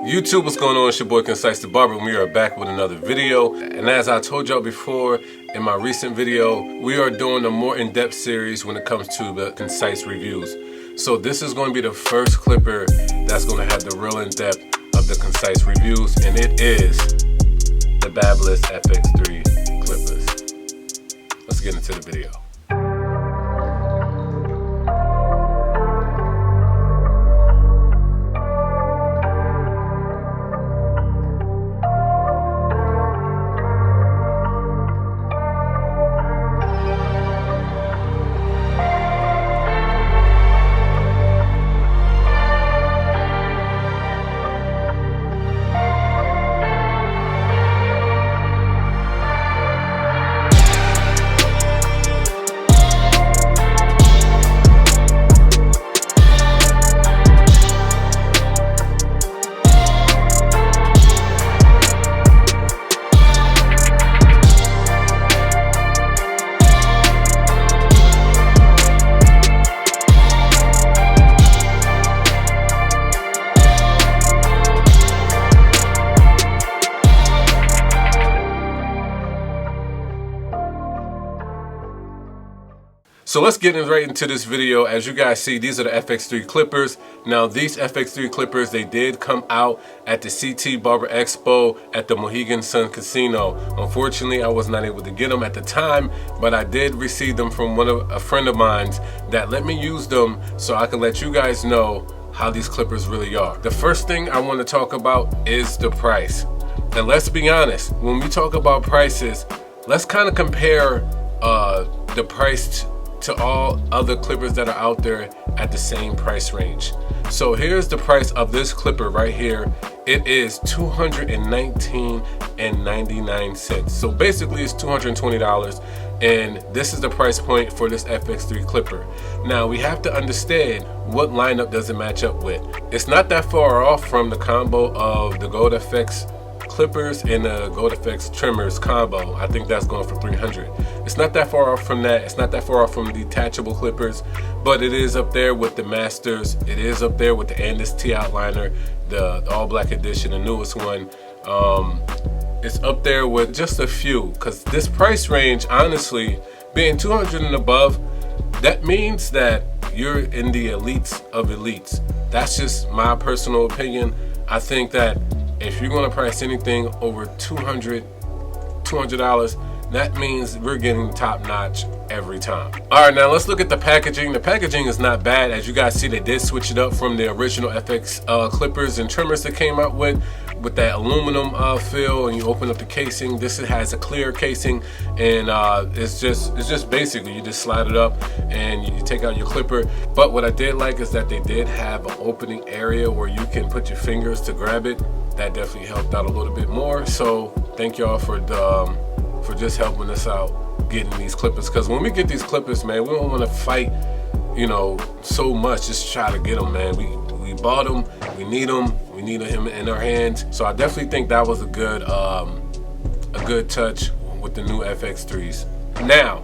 YouTube, what's going on? It's your boy ConcisetheBarber, and we are back with another video. And as I told y'all before in my recent video, we are doing a more in-depth series when it comes to the concise reviews. So this is going to be the first clipper that's going to have the real in-depth of the concise reviews, and it is the BABYLISS FX3 Clippers. Let's get into the video. So let's get right into this video. As you guys see, these are the FX3 Clippers. Now these FX3 Clippers, they did come out at the CT Barber Expo at the Mohegan Sun Casino. Unfortunately, I was not able to get them at the time, but I did receive them from a friend of mine that let me use them so I can let you guys know how these clippers really are. The first thing I want to talk about is the price. And let's be honest, when we talk about prices, let's kind of compare the price to all other clippers that are out there at the same price range. So here's the price of this clipper right here. It is $219.99. So basically it's $220, and this is the price point for this FX3 clipper. Now we have to understand what lineup does it match up with. It's not that far off from the combo of the Gold FX clippers and the Gold FX trimmers combo. I think that's going for $300. It's not that far off from that. It's not that far off from the detachable clippers, but it is up there with the Masters. It is up there with the Andis T outliner, the all black edition, the newest one. It's up there with just a few, because this price range, honestly, being 200 and above, that means that you're in the elites of elites. That's just my personal opinion. I think that if you're going to price anything over $200, that means we're getting top notch every time. All right, now let's look at the packaging. The packaging is not bad. As you guys see, they did switch it up from the original FX clippers and trimmers that came out with that aluminum feel, and you open up the casing. This has a clear casing, and it's just basically you just slide it up and you take out your clipper. But what I did like is that they did have an opening area where you can put your fingers to grab it. That definitely helped out a little bit more. So thank y'all for just helping us out getting these clippers, because when we get these clippers, man, we don't want to fight, you know, so much. Just try to get them, man. We bought them, we need them in our hands. So I definitely think that was a good touch with the new FX3s. Now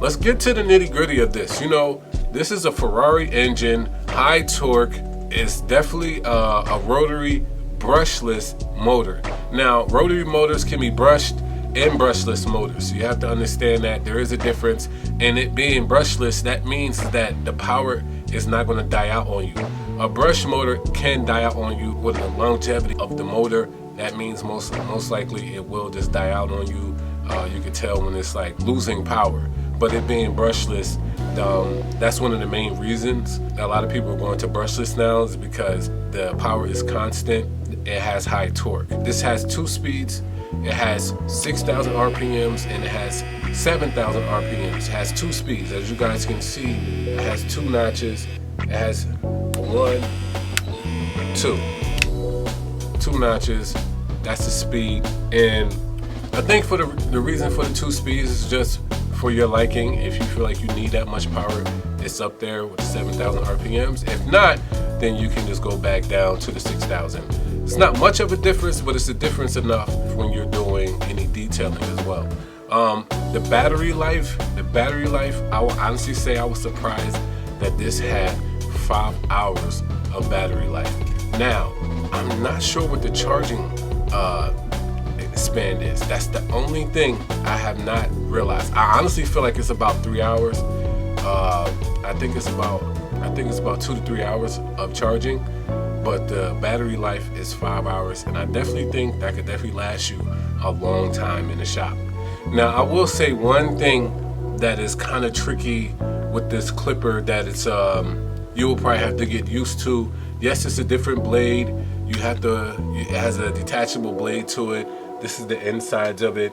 let's get to the nitty-gritty of this. You know, this is a Ferrari engine, high torque. It's definitely a rotary brushless motor. Now rotary motors can be brushed and brushless motors, so you have to understand that there is a difference. And it being brushless, that means that the power is not going to die out on you. A brush motor can die out on you with the longevity of the motor. That means most likely it will just die out on you. You can tell when it's like losing power. But it being brushless, that's one of the main reasons that a lot of people are going to brushless now, is because the power is constant. It has high torque. This has two speeds. It has 6,000 RPMs and it has 7,000 RPMs. It has two speeds. As you guys can see, it has two notches. It has two notches. That's the speed. And I think for the reason for the two speeds is just for your liking. If you feel like you need that much power, it's up there with 7,000 RPMs. If not, then you can just go back down to the 6,000. It's not much of a difference, but it's a difference enough when you're doing any detailing as well. The battery life, I will honestly say I was surprised that this had 5 hours of battery life. Now, I'm not sure what the charging span is. That's the only thing I have not realized. I honestly feel like it's about 3 hours. I think it's about 2 to 3 hours of charging, but the battery life is 5 hours, and I definitely think that could definitely last you a long time in the shop. Now, I will say one thing that is kind of tricky with this clipper that it's you will probably have to get used to. Yes, it's a different blade. It has a detachable blade to it. This is the insides of it.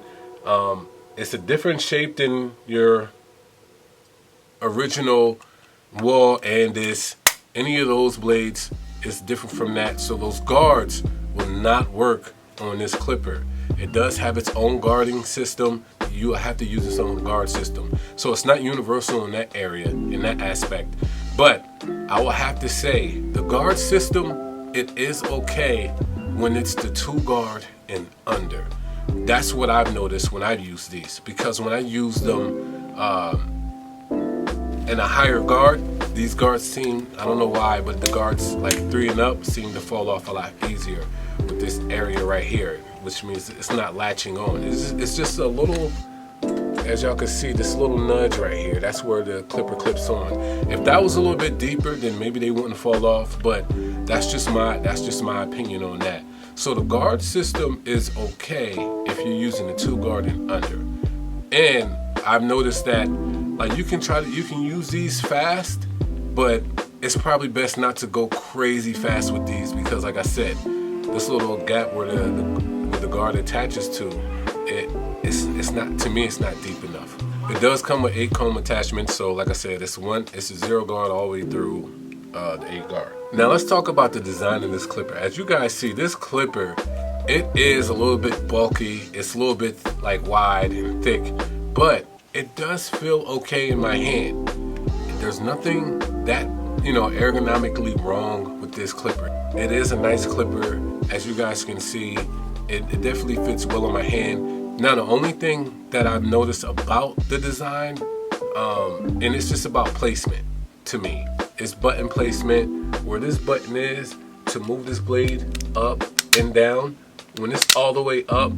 It's a different shape than your original wall Andis. Any of those blades is different from that. So those guards will not work on this clipper. It does have its own guarding system. You have to use its own guard system. So it's not universal in that area, in that aspect. But I will have to say, the guard system, it is okay when it's the 2 guard and under. That's what I've noticed when I've used these. Because when I use them in a higher guard, these guards seem, I don't know why, but the guards like 3 and up seem to fall off a lot easier with this area right here, which means it's not latching on. It's just a little, as y'all can see, this little nudge right here, that's where the clipper clips on. If that was a little bit deeper, then maybe they wouldn't fall off, but that's just my opinion on that. So the guard system is okay if you're using the 2 guard and under. And I've noticed that like you can use these fast, but it's probably best not to go crazy fast with these, because like I said, this little gap where the guard attaches to, it's not, to me, it's not deep enough. It does come with 8 comb attachments, so like I said, it's a 0 guard all the way through the 8 guard. Now let's talk about the design of this clipper. As you guys see, this clipper, it is a little bit bulky. It's a little bit like wide and thick, but it does feel okay in my hand. There's nothing that, ergonomically wrong with this clipper. It is a nice clipper. As you guys can see, it definitely fits well in my hand. Now, the only thing that I've noticed about the design, and it's just about placement to me, is button placement. Where this button is to move this blade up and down, when it's all the way up,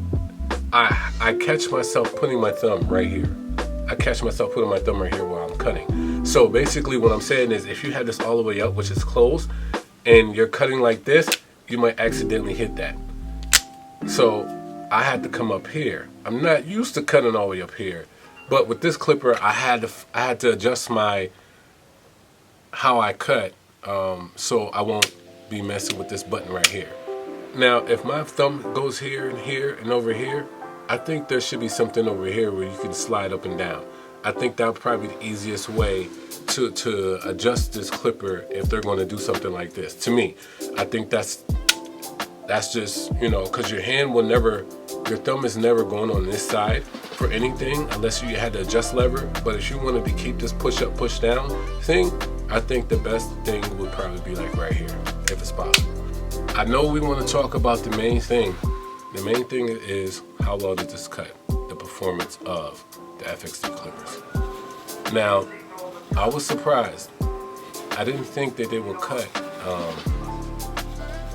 I catch myself putting my thumb right here. I catch myself putting my thumb right here while I'm cutting. So basically what I'm saying is, if you have this all the way up, which is closed, and you're cutting like this, you might accidentally hit that. So I had to come up here. I'm not used to cutting all the way up here, but with this clipper, I had to adjust how I cut, so I won't be messing with this button right here. Now, if my thumb goes here and over here, I think there should be something over here where you can slide up and down. I think that would probably be the easiest way to adjust this clipper if they're going to do something like this. To me, I think that's just, because your thumb is never going on this side for anything unless you had to adjust lever. But if you wanted to keep this push up, push down thing, I think the best thing would probably be like right here, if it's possible. I know we want to talk about the main thing. The main thing is, how well did this cut? The performance of the FX3 clippers. Now, I was surprised. I didn't think that they would cut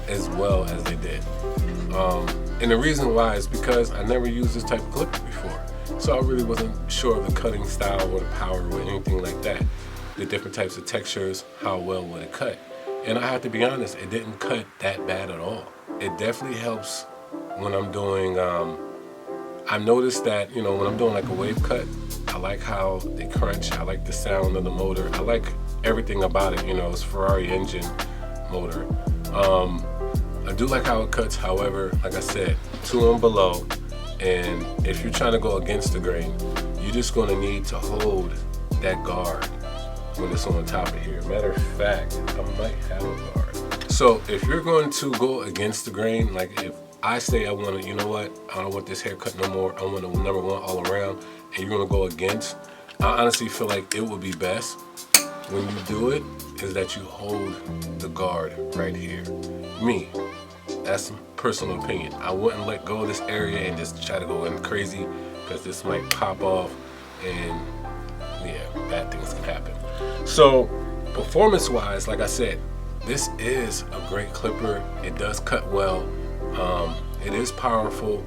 as well as they did. And the reason why is because I never used this type of clipper before. So I really wasn't sure of the cutting style or the power or anything like that. The different types of textures, how well would it cut? And I have to be honest, it didn't cut that bad at all. It definitely helps when I'm doing, I noticed that, when I'm doing like a wave cut, I like how they crunch. I like the sound of the motor. I like everything about it. It's Ferrari engine motor. I do like how it cuts. However, like I said, 2 and below. And if you're trying to go against the grain, you're just going to need to hold that guard when it's on top of here. Matter of fact, I might have a guard. So if you're going to go against the grain, like if I say I want to, I don't want this haircut no more, I want a number 1 all around, and you're going to go against, I honestly feel like it would be best when you do it is that you hold the guard right here. Me, that's personal opinion. I wouldn't let go of this area and just try to go in crazy, because this might pop off and yeah, bad things can happen. So performance wise, like I said, this is a great clipper. It does cut well. It is powerful.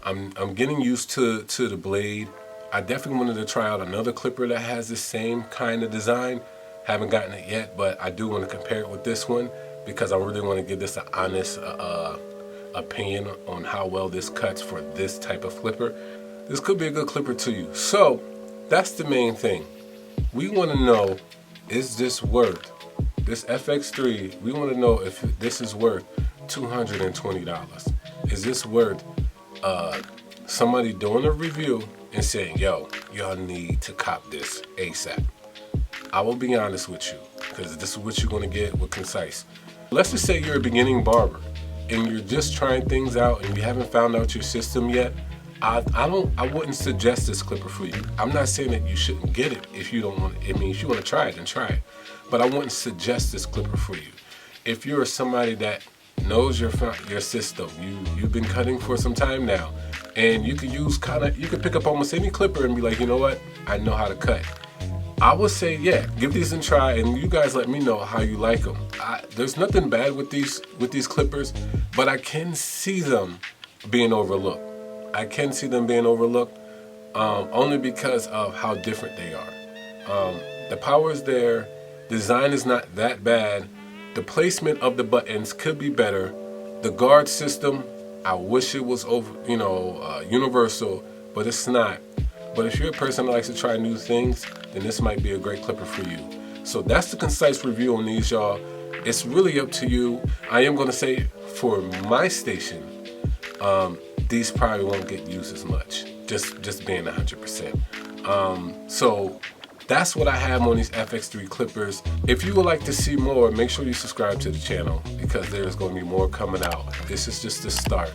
I'm getting used to the blade. I definitely wanted to try out another clipper that has the same kind of design. Haven't gotten it yet, but I do want to compare it with this one because I really want to give this an honest opinion on how well this cuts for this type of clipper. This could be a good clipper to you. So that's the main thing. We want to know, is this worth this FX3? We want to know if this is worth $220. Is this worth somebody doing a review and saying, yo, y'all need to cop this ASAP? I will be honest with you, because this is what you're going to get with Concise. Let's just say you're a beginning barber and you're just trying things out and you haven't found out your system yet. I wouldn't suggest this clipper for you. I'm not saying that you shouldn't get it if you don't want it. I mean, if you want to try it, then try it. But I wouldn't suggest this clipper for you. If you're somebody that knows your system, you've been cutting for some time now, and you could use you could pick up almost any clipper and be like, you know what, I know how to cut. I would say, yeah, give these a try, and you guys let me know how you like them. There's nothing bad with these clippers, but I can see them being overlooked. I can see them being overlooked only because of how different they are. The power is there. Design is not that bad. The placement of the buttons could be better. The guard system, I wish it was universal, but it's not. But if you're a person that likes to try new things, then this might be a great clipper for you. So that's the concise review on these, y'all. It's really up to you. I am going to say for my station, these probably won't get used as much, just being 100%. So that's what I have on these FX3 clippers. If you would like to see more, make sure you subscribe to the channel because there's going to be more coming out. This is just the start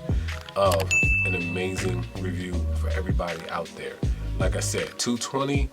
of an amazing review for everybody out there. Like I said, $220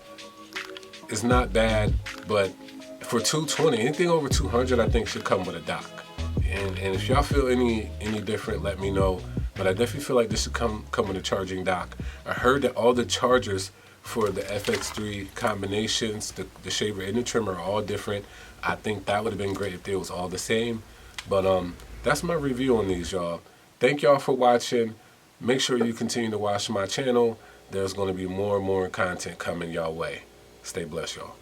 is not bad, but for $220, anything over $200 I think should come with a dock. And if y'all feel any different, let me know. But I definitely feel like this should come with a charging dock. I heard that all the chargers for the FX3 combinations, the shaver and the trimmer, are all different. I think that would have been great if they was all the same. But that's my review on these, y'all. Thank y'all for watching. Make sure you continue to watch my channel. There's going to be more and more content coming y'all way. Stay blessed, y'all.